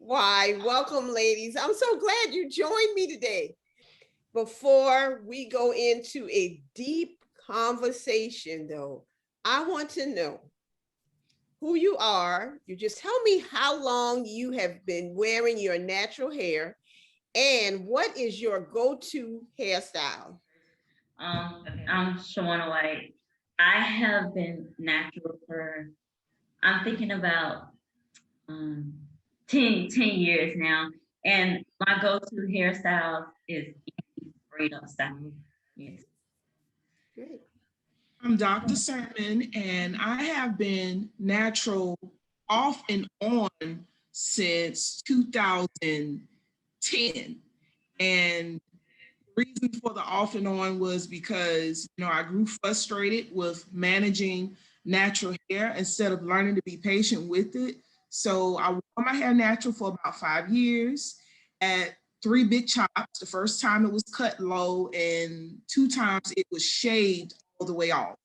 Why, welcome, ladies. I'm so glad you joined me today. Before we go into a deep conversation, though, I want to know who you are. You just tell me how long you have been wearing your natural hair and what is your go-to hairstyle? I'm Shawana White. I have been natural for, I'm thinking about um, 10 years now. And my go-to hairstyle is braid up style. Yes. Great. I'm Dr. Sermon, and I have been natural off and on since 2010. And the reason for the off and on was because, I grew frustrated with managing natural hair instead of learning to be patient with it. So I wore my hair natural for about 5 years at three big chops. The first time it was cut low, and two times it was shaved all the way off.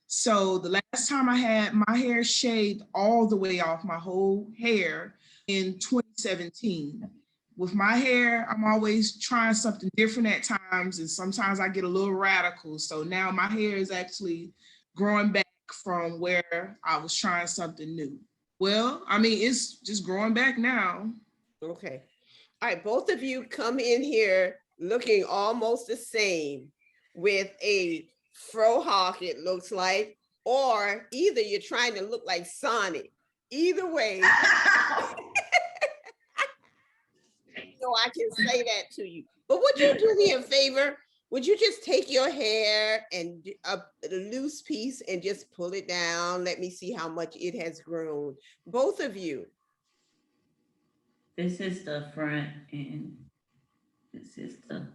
So the last time I had my hair shaved all the way off, my whole hair, in 2017. With my hair, I'm always trying something different at times, and sometimes I get a little radical. So now my hair is actually growing back from where I was trying something new. Well, it's just growing back now. Okay. All right, both of you come in here looking almost the same with a fro hawk, it looks like, or either you're trying to look like Sonic. Either way, so I can say that to you. But would you do me a favor? Would you just take your hair and a loose piece and just pull it down? Let me see how much it has grown. Both of you. This is the front and this is the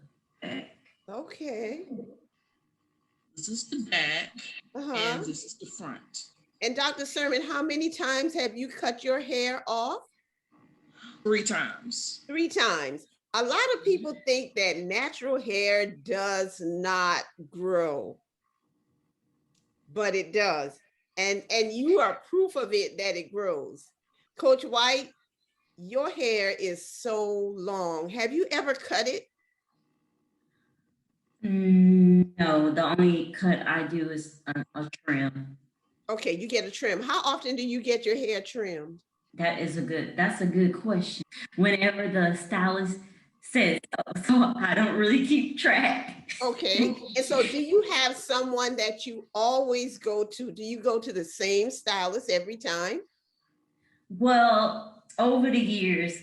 back. Okay. This is the back, Uh-huh. and this is the front. And Dr. Sermon, how many times have you cut your hair off? 3 times. 3 times. A lot of people think that natural hair does not grow, but it does. And you are proof of it that it grows. Coach White, your hair is so long. Have you ever cut it? No, the only cut I do is a trim. Okay, you get a trim. How often do you get your hair trimmed? That's a good question. Whenever the stylist says so I don't really keep track. Okay. And so do you have someone that you always go to? Do you go to the same stylist every time? Well, over the years,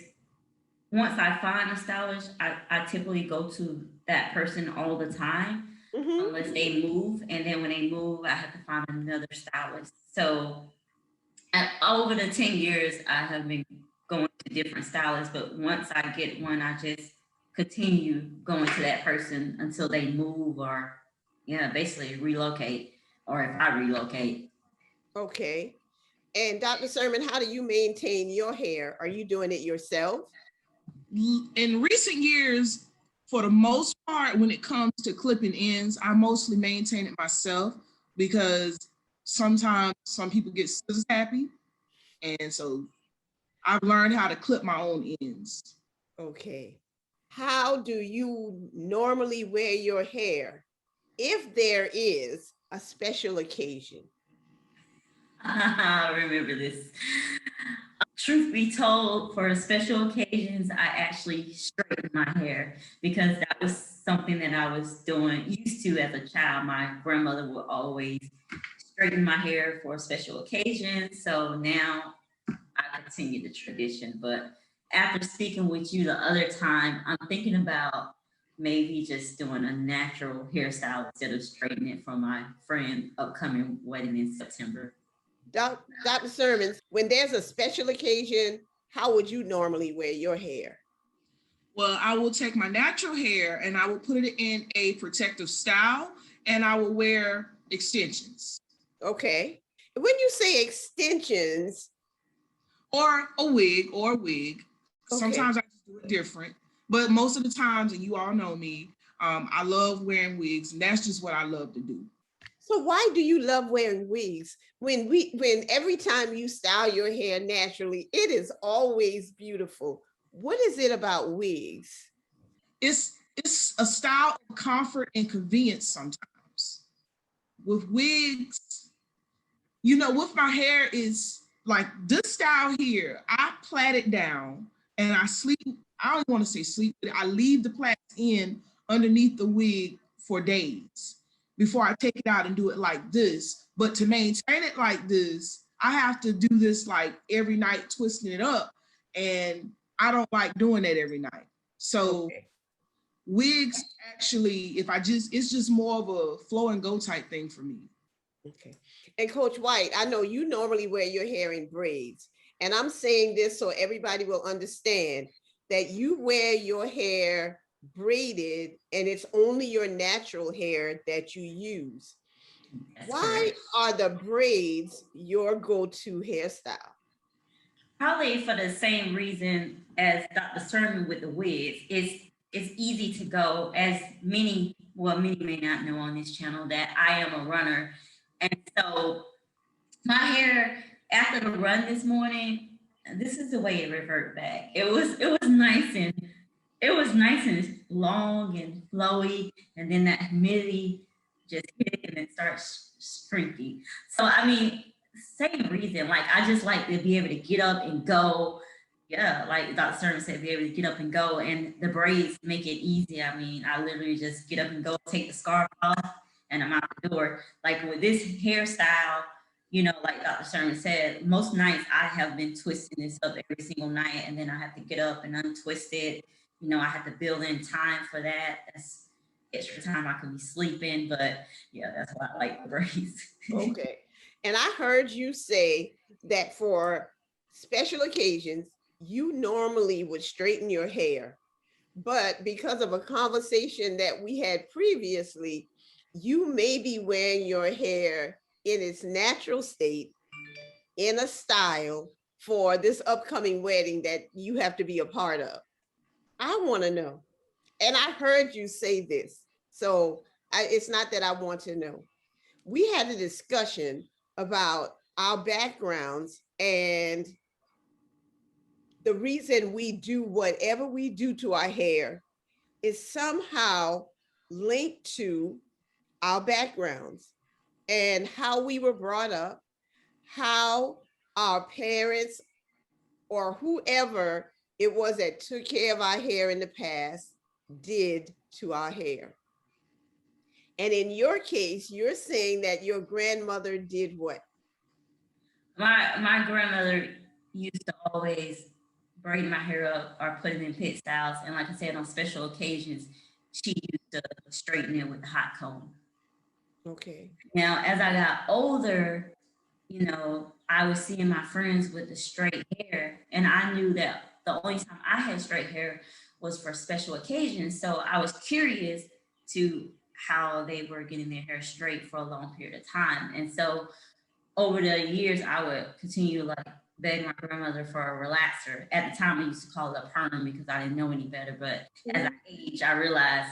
once I find a stylist, I typically go to that person all the time, unless they move. And then when they move, I have to find another stylist. So over the 10 years, I have been going to different stylists, but once I get one, I just continue going to that person until they move or, basically relocate, or if I relocate. Okay. And Dr. Sermon, how do you maintain your hair? Are you doing it yourself? In recent years, for the most part, when it comes to clipping ends, I mostly maintain it myself because sometimes some people get scissors happy. And so I've learned how to clip my own ends. Okay. How do you normally wear your hair if there is a special occasion? I remember this. Truth be told, for special occasions, I actually straighten my hair because that was something that I was used to as a child. My grandmother would always straighten my hair for special occasions. So now I continue the tradition. But after speaking with you the other time, I'm thinking about maybe just doing a natural hairstyle instead of straightening it for my friend's upcoming wedding in September. Dr. Sermon, when there's a special occasion, how would you normally wear your hair? Well, I will take my natural hair and I will put it in a protective style and I will wear extensions. Okay. When you say extensions, or a wig. Okay. Sometimes I just do it different, but most of the times, and you all know me, I love wearing wigs, and that's just what I love to do. So why do you love wearing wigs? When every time you style your hair naturally, it is always beautiful. What is it about wigs? It's a style of comfort and convenience sometimes. With wigs, you know, with my hair is like this style here, I plait it down and I sleep. I don't want to say sleep, but I leave the plaits in underneath the wig for days before I take it out and do it like this. But to maintain it like this, I have to do this like every night, twisting it up. And I don't like doing that every night. So Okay. wigs actually, it's just more of a flow and go type thing for me. Okay. And Coach White, I know you normally wear your hair in braids. And I'm saying this so everybody will understand that you wear your hair braided and it's only your natural hair that you use. That's Why correct. are the braids your go-to hairstyle? Probably for the same reason as Dr. Sermon with the wigs. It's easy to go, as many may not know on this channel that I am a runner. And so my hair after the run this morning, this is the way it reverted back. It was nice and long and flowy, and then that humidity just hit and it starts shrinking. So I mean, same reason. Like I just like to be able to get up and go. Yeah, like Dr. Stern said, be able to get up and go, and the braids make it easy. I mean, I literally just get up and go, take the scarf off, and I'm out the door. Like with this hairstyle, you know, like Dr. Stern said, most nights I have been twisting this up every single night, and then I have to get up and untwist it. You know, I have to build in time for that. That's extra time I could be sleeping, but yeah, that's why I like the braids. Okay. And I heard you say that for special occasions, you normally would straighten your hair, but because of a conversation that we had previously, you may be wearing your hair in its natural state in a style for this upcoming wedding that you have to be a part of. I want to know. And I heard you say this. So it's not that I want to know. We had a discussion about our backgrounds and the reason we do whatever we do to our hair is somehow linked to our backgrounds and how we were brought up, how our parents or whoever it was that took care of our hair in the past did to our hair. And in your case, you're saying that your grandmother did what? My grandmother used to always braid my hair up or put it in pit styles. And like I said, on special occasions, she used to straighten it with a hot comb. Okay. Now, as I got older, you know, I was seeing my friends with the straight hair, and I knew that the only time I had straight hair was for special occasions. So I was curious to how they were getting their hair straight for a long period of time. And so over the years, I would continue to like beg my grandmother for a relaxer. At the time, I used to call it a perm because I didn't know any better. But as I aged, I realized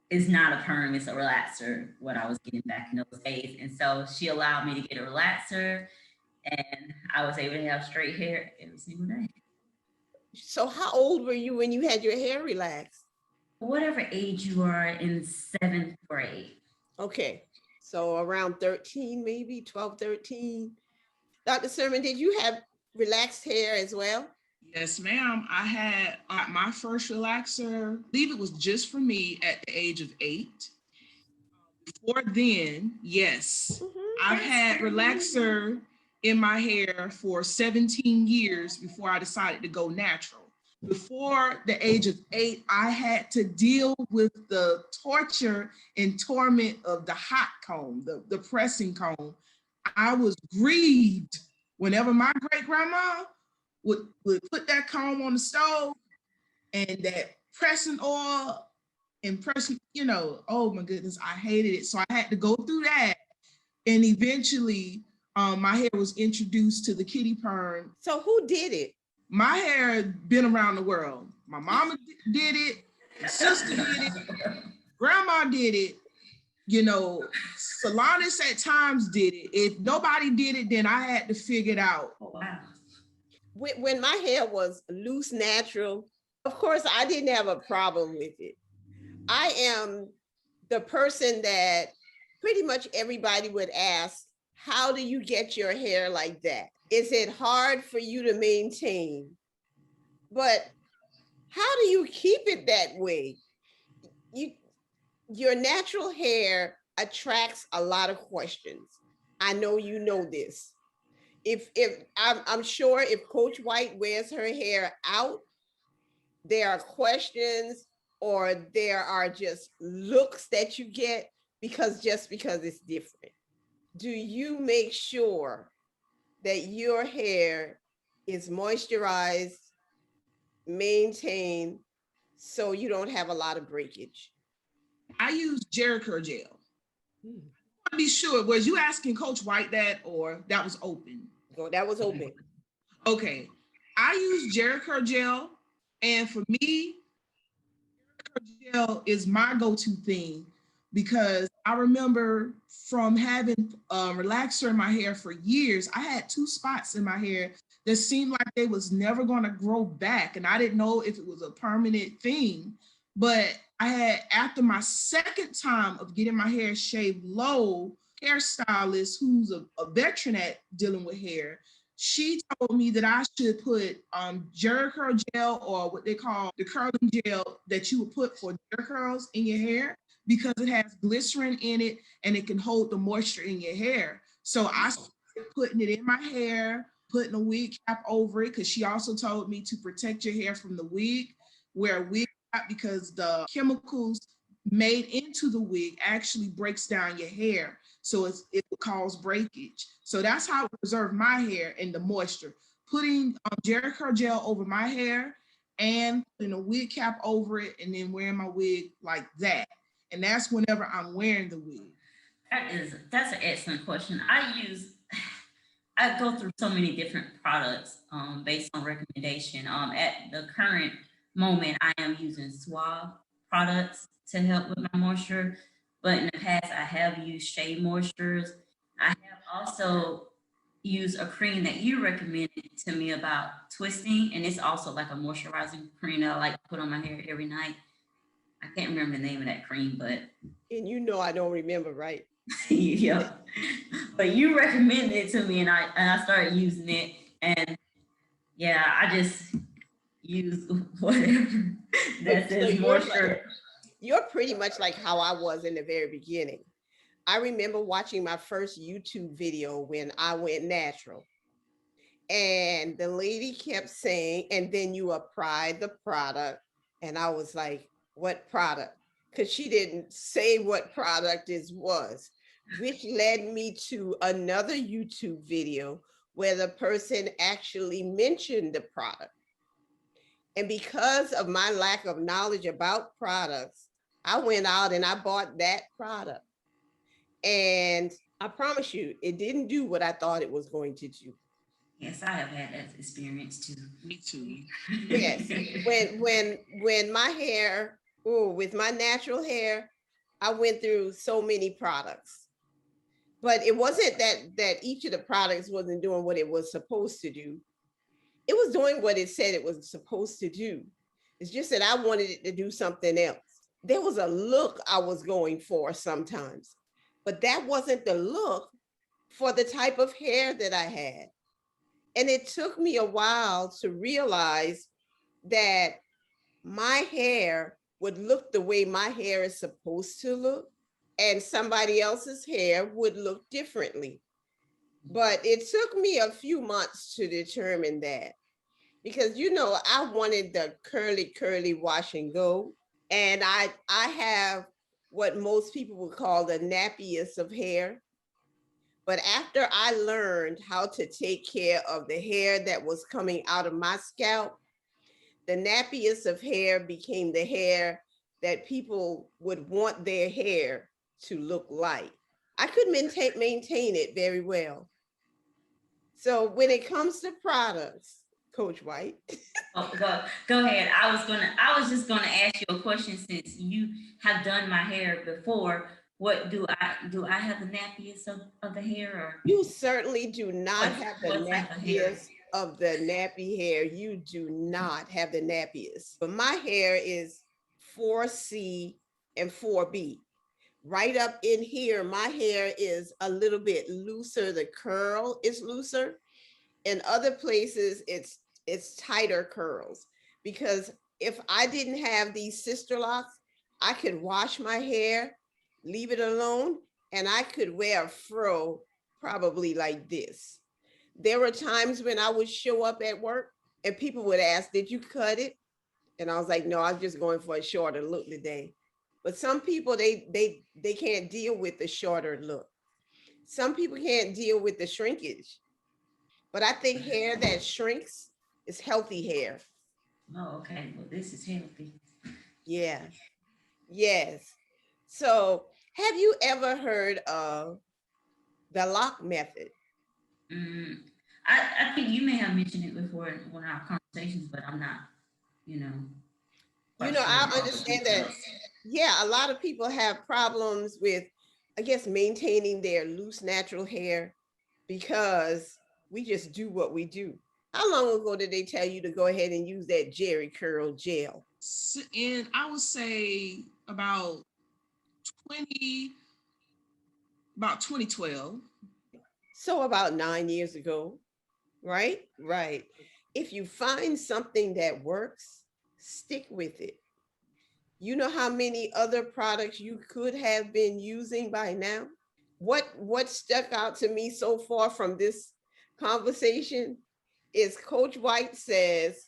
it's not a perm, it's a relaxer, what I was getting back in those days. And so she allowed me to get a relaxer, and I was able to have straight hair every single day. So how old were you when you had your hair relaxed? Whatever age you are in 7th grade. Okay. So around 13, maybe 12, 13. Dr. Sermon, did you have relaxed hair as well? Yes, ma'am. I had my first relaxer, I believe it was just for me at the age of 8. Before then, yes, I've had relaxer in my hair for 17 years before I decided to go natural. Before the age of 8, I had to deal with the torture and torment of the hot comb, the pressing comb. I was grieved whenever my great grandma would put that comb on the stove and that pressing oil and pressing, you know, oh my goodness, I hated it. So I had to go through that. And eventually my hair was introduced to the kitty perm. So who did it? My hair had been around the world. My mama did it, my sister did it, grandma did it. You know, salonists at times did it. If nobody did it, then I had to figure it out. Oh, wow. When my hair was loose, natural, of course, I didn't have a problem with it. I am the person that pretty much everybody would ask, how do you get your hair like that? Is it hard for you to maintain? But how do you keep it that way? Your natural hair attracts a lot of questions. I know you know this. If I'm sure if Coach White wears her hair out, there are questions or there are just looks that you get because it's different. Do you make sure that your hair is moisturized, maintained, so you don't have a lot of breakage? I use Jericho gel. I want to be sure, was you asking Coach White that, or that was open? Oh, that was open. Okay. I use Jericho gel, and for me, Jericho gel is my go-to thing because I remember from having relaxer in my hair for years, I had 2 spots in my hair that seemed like they was never going to grow back, and I didn't know if it was a permanent thing. But I had, after my second time of getting my hair shaved low, hairstylist who's a veteran at dealing with hair, she told me that I should put Jericho gel, or what they call the curling gel that you would put for Jericho curls in your hair, because it has glycerin in it and it can hold the moisture in your hair. So I started putting it in my hair, putting a wig cap over it, because she also told me to protect your hair from the wig, wear a wig cap, because the chemicals made into the wig actually breaks down your hair. So it will cause breakage. So that's how I preserve my hair and the moisture. Putting Jericho gel over my hair and putting a wig cap over it, and then wearing my wig like that. And that's whenever I'm wearing the wig. That's an excellent question. I go through so many different products based on recommendation. At the current moment, I am using Suave products to help with my moisture. But in the past, I have used Shea Moistures. I have also used a cream that you recommended to me about twisting, and it's also like a moisturizing cream that I like to put on my hair every night. I can't remember the name of that cream, but And you know I don't remember, right? yeah. But you recommended it to me, and I started using it, and yeah, I just use whatever that says moisture. You're pretty much like how I was in the very beginning. I remember watching my first YouTube video when I went natural. And the lady kept saying, and then you apply the product. And I was like, what product? Because she didn't say what product this was, which led me to another YouTube video where the person actually mentioned the product. And because of my lack of knowledge about products, I went out and I bought that product. And I promise you, it didn't do what I thought it was going to do. Yes, I have had that experience too. Me too. Yes. When my hair, with my natural hair, I went through so many products. But it wasn't that each of the products wasn't doing what it was supposed to do. It was doing what it said it was supposed to do. It's just that I wanted it to do something else. There was a look I was going for sometimes, but that wasn't the look for the type of hair that I had. And it took me a while to realize that my hair would look the way my hair is supposed to look, and somebody else's hair would look differently. But it took me a few months to determine that, because I wanted the curly wash and go, and I have what most people would call the nappiest of hair. But after I learned how to take care of the hair that was coming out of my scalp, the nappiest of hair became the hair that people would want their hair to look like. I could maintain it very well. So when it comes to products, Coach White. Oh, go ahead. I was just gonna ask you a question, since you have done my hair before. What do I have the nappiest of the hair, or You certainly do not what, have the what type of hair? nappiest of the nappy hair. You do not have the nappiest. But my hair is 4C and 4B. Right up in here, my hair is a little bit looser. The curl is looser. In other places, it's tighter curls. Because if I didn't have these sister locks, I could wash my hair, leave it alone, and I could wear a fro probably like this. There were times when I would show up at work and people would ask, "Did you cut it?" And I was like, "No, I'm just going for a shorter look today." But some people, they can't deal with the shorter look. Some people can't deal with the shrinkage. But I think hair that shrinks is healthy hair. Oh, okay. Well, this is healthy. Yeah. Yes. So have you ever heard of the lock method? Mm, I think you may have mentioned it before in one of our conversations, but I'm not, you know, You quite know, sure I of all the understand that, details. yeah, a lot of people have problems with, I guess, maintaining their loose natural hair because we just do what we do. How long ago did they tell you to go ahead and use that Jerry curl gel? And I would say 20, about 2012. So about 9 years ago, right? Right. If you find something that works, stick with it. You know how many other products you could have been using by now? What stuck out to me so far from this conversation is Coach White says,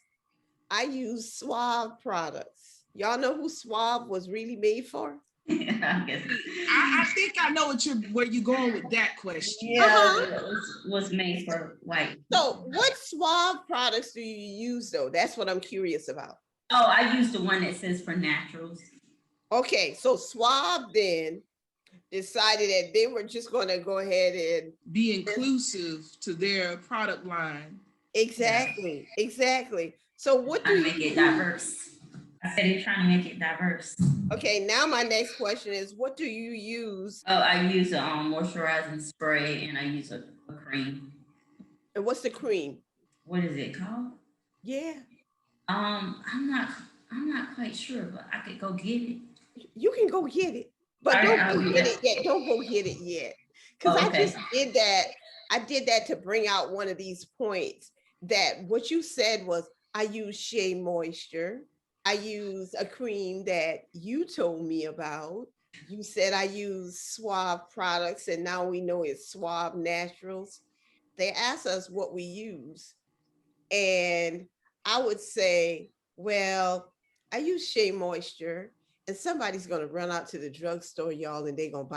"I use Suave products." Y'all know who Suave was really made for? I guess. I think I know where you're going with that question. Yeah, it was made for white. So what Suave products do you use though? That's what I'm curious about. Oh, I used the one that says for naturals. Okay, so Suave then decided that they were just going to go ahead and Be inclusive to their product line. exactly. So what do I you make it diverse. I said they're trying to make it diverse. Okay, now my next question is, what do you use? Oh, I use a moisturizing spray, and I use a cream. And what's the cream? What is it called? Yeah, I'm not quite sure, but I could go get it. you can go get it, but All right, don't I'll go do get that. it yet. Don't go get it yet. Because Oh, I okay. just did that. I did that to bring out one of these points that what you said was, I use Shea Moisture. I use a cream that you told me about. You said I use Suave products, and now we know it's Suave Naturals. They asked us what we use. And I would say, well, I use Shea Moisture, and somebody's gonna run out to the drugstore, y'all, and they gonna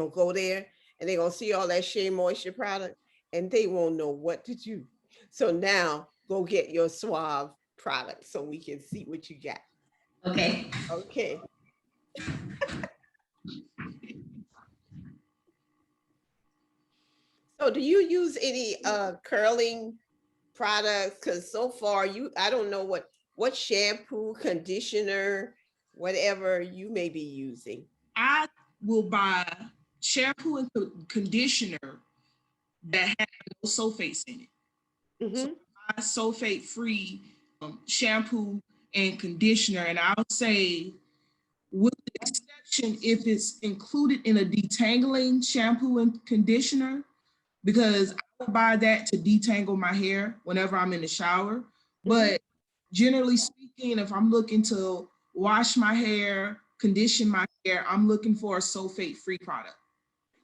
go there and they're gonna see all that Shea Moisture product, and they won't know what to do. So now go get your Suave product so we can see what you got. Okay. Okay. So do you use any curling products? Because so far I don't know what shampoo, conditioner, whatever you may be using. I will buy shampoo and conditioner that have no sulfates in it. So Mm-hmm. buy sulfate free shampoo and conditioner, and I'll say, with the exception if it's included in a detangling shampoo and conditioner, because I will buy that to detangle my hair whenever I'm in the shower. But generally speaking, if I'm looking to wash my hair, condition my hair, I'm looking for a sulfate-free product.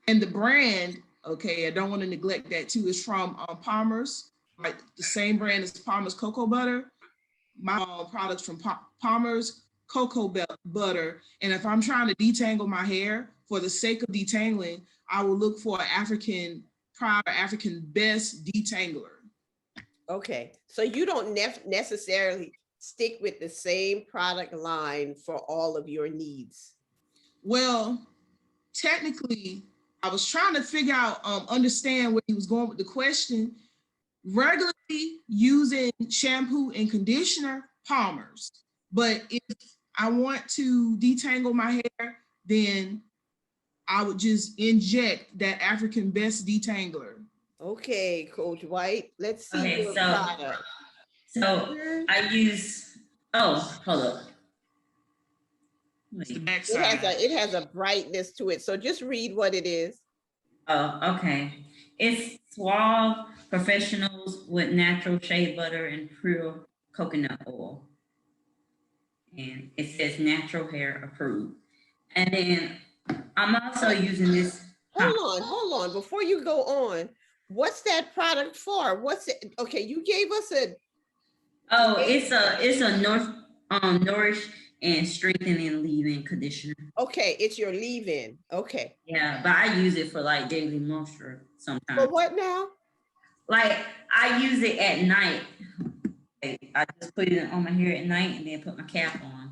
And the brand, okay, I don't want to neglect that too, is from Palmer's, like the same brand as Palmer's Cocoa Butter. My products from Palmer's Cocoa Butter. And if I'm trying to detangle my hair, for the sake of detangling, I will look for an African Pride or African Best detangler. Okay, so you don't necessarily stick with the same product line for all of your needs. Well, technically, I was trying to figure out, understand where he was going with the question. Regularly using shampoo and conditioner, Palmer's. But if I want to detangle my hair, then I would just inject that African Best Detangler. Okay, Coach White, let's see Okay, your so product. I use, oh, hold up. It's the Wait. back It has side. a brightness to it. So just read what it is. Oh, okay. It's Suave Professionals with natural shea butter and pure coconut oil. And it says natural hair approved. And then I'm also using this. Hold on. Before you go on, what's that product for? What's it? Okay, you gave us a. Oh, it's a nourish and strengthening leave-in conditioner. Okay, it's your leave-in. Okay. Yeah, but I use it for like daily moisture sometimes. For what now? Like I use it at night. I just put it on my hair at night and then put my cap on.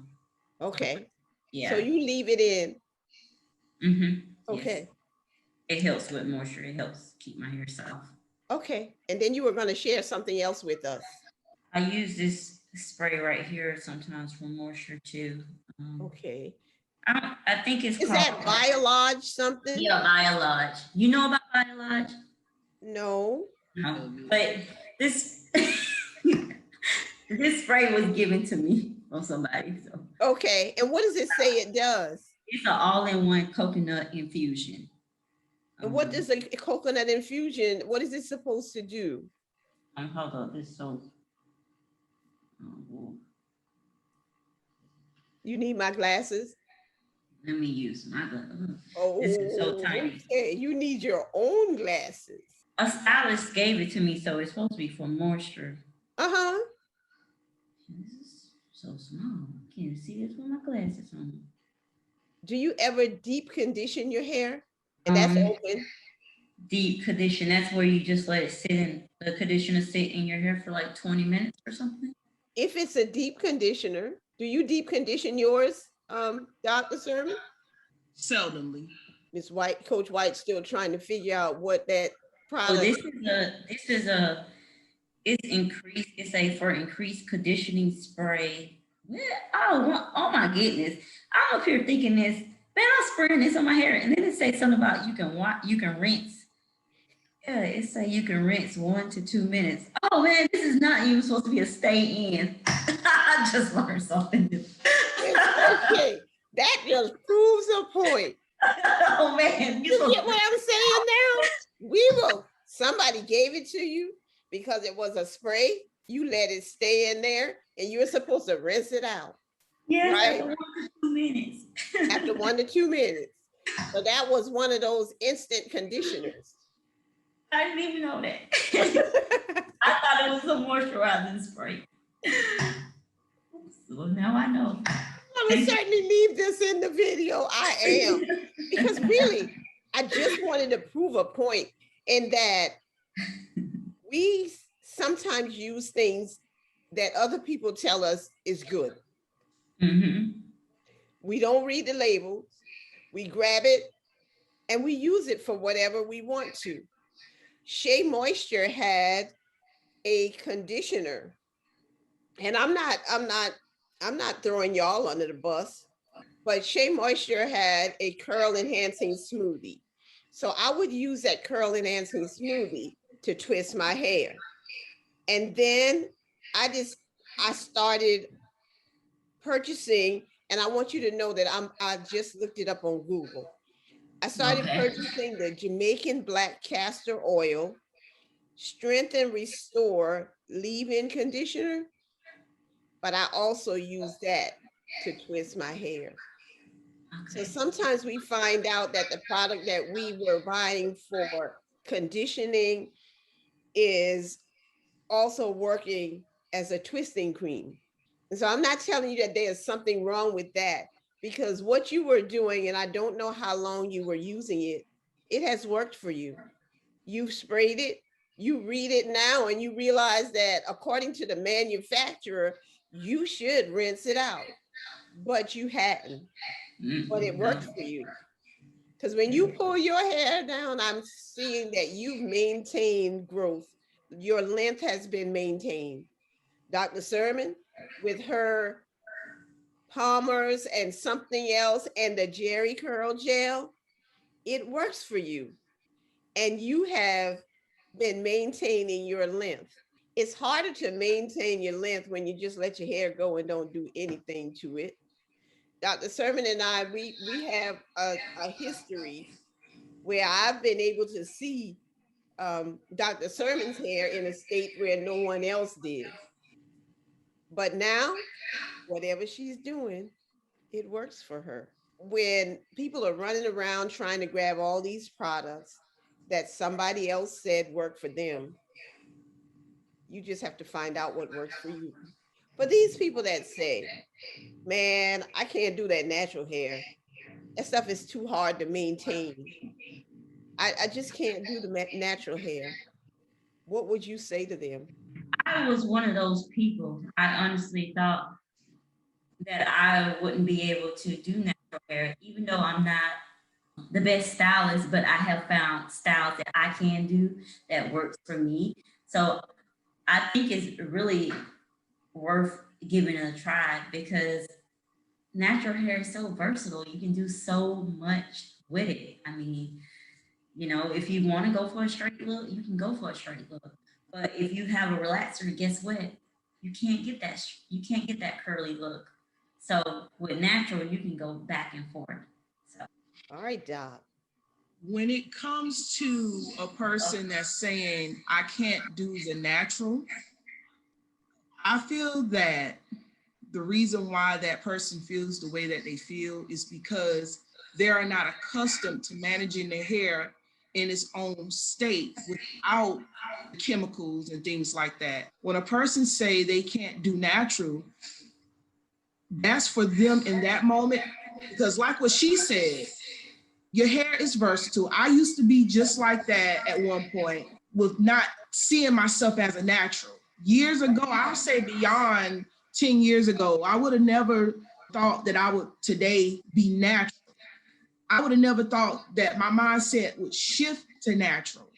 Okay. Yeah. So you leave it in. Mm-hmm. Okay. Yes. It helps with moisture. It helps keep my hair soft. Okay. And then you were going to share something else with us. I use this spray right here sometimes for moisture too. Okay. I think it's Is called. that Biolodge something? Yeah, Biolodge. You know about Biolodge? No. No. But this this spray was given to me from somebody. So Okay. And what does it say it does? it's an all-in-one coconut infusion. And what does a coconut infusion, what is it supposed to do? Hold on, this so. You need my glasses? Let me use my glasses. Oh, this is so tiny. Okay. You need your own glasses. A stylist gave it to me, so it's supposed to be for moisture. Uh-huh. This is so small. I can't see this with my glasses on. Do you ever deep condition your hair? And that's open. Deep condition, that's where you just let it sit in, the conditioner sit in your hair for like 20 minutes or something? If it's a deep conditioner, do you deep condition yours, Dr. Sermon? Seldomly. Miss White, Coach White still trying to figure out what that product. It's increased, it's a for increased conditioning spray. Oh my goodness. I'm up here thinking this, man, I'm spraying this on my hair. And then it says something about you can rinse. Yeah, it say you can rinse 1 to 2 minutes. Oh man, this is not even supposed to be a stay in. I just learned something new. Okay, that just proves a point. Oh man, you get what I'm saying now? Somebody gave it to you because it was a spray. You let it stay in there and you're supposed to rinse it out. Yeah, right? After 1 to 2 minutes. After 1 to 2 minutes. So that was one of those instant conditioners. I didn't even know that. I thought it was a moisturizing spray. So now I know. I will certainly leave this in the video. I am. Because really, I just wanted to prove a point in that we sometimes use things that other people tell us is good. Mm-hmm. We don't read the labels. We grab it and we use it for whatever we want to. Shea Moisture had a conditioner, and I'm not throwing y'all under the bus, but Shea Moisture had a curl enhancing smoothie. So I would use that curl enhancing smoothie to twist my hair. And then I started purchasing, and I want you to know that I just looked it up on Google. I started purchasing the Jamaican Black Castor Oil Strength and Restore leave-in conditioner, but I also use that to twist my hair. So sometimes we find out that the product that we were buying for conditioning is also working as a twisting cream. And so I'm not telling you that there's something wrong with that, because what you were doing, and I don't know how long you were using it, it has worked for you. You've sprayed it, you read it now, and you realize that according to the manufacturer, you should rinse it out, but you hadn't, but it worked for you. Because when you pull your hair down, I'm seeing that you've maintained growth. Your length has been maintained. Dr. Sermon, with her Palmer's and something else and the Jerry Curl Gel, it works for you, and you have been maintaining your length. It's harder to maintain your length when you just let your hair go and don't do anything to it. Dr. Sermon and I, we have a history where I've been able to see Dr. Sermon's hair in a state where no one else did. But now, whatever she's doing, it works for her. When people are running around trying to grab all these products that somebody else said work for them, you just have to find out what works for you. For these people that say, man, I can't do that natural hair, that stuff is too hard to maintain, I just can't do the natural hair, what would you say to them? I was one of those people. I honestly thought that I wouldn't be able to do natural hair, even though I'm not the best stylist, but I have found styles that I can do that works for me. So I think it's really worth giving it a try because natural hair is so versatile. You can do so much with it. I mean, if you want to go for a straight look, you can go for a straight look. But if you have a relaxer, guess what? You can't get that. You can't get that curly look. So with natural, you can go back and forth. So. All right, Doc. When it comes to a person that's saying, I can't do the natural, I feel that the reason why that person feels the way that they feel is because they are not accustomed to managing their hair in its own state without chemicals and things like that. When a person say they can't do natural, that's for them in that moment, because like what she said, your hair is versatile. I used to be just like that at one point with not seeing myself as a natural. Years ago, I'll say beyond 10 years ago, I would have never thought that I would today be natural. I would have never thought that my mindset would shift to natural.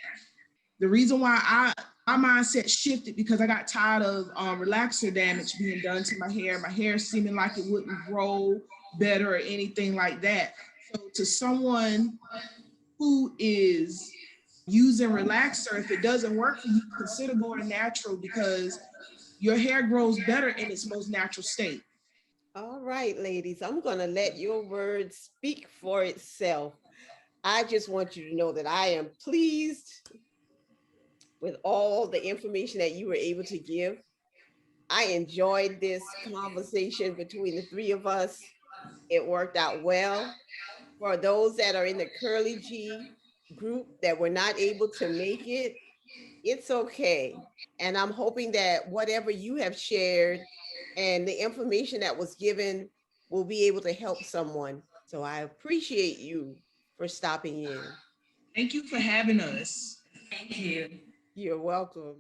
The reason why my mindset shifted because I got tired of relaxer damage being done to my hair seeming like it wouldn't grow better or anything like that. So to someone who is using relaxer, if it doesn't work for you, consider going natural because your hair grows better in its most natural state. All right, ladies, I'm going to let your words speak for itself. I just want you to know that I am pleased with all the information that you were able to give. I enjoyed this conversation between the three of us. It worked out well. For those that are in the Curly G group that were not able to make it, it's okay. And I'm hoping that whatever you have shared and the information that was given will be able to help someone. So I appreciate you for stopping in. Thank you for having us. Thank you. You're welcome.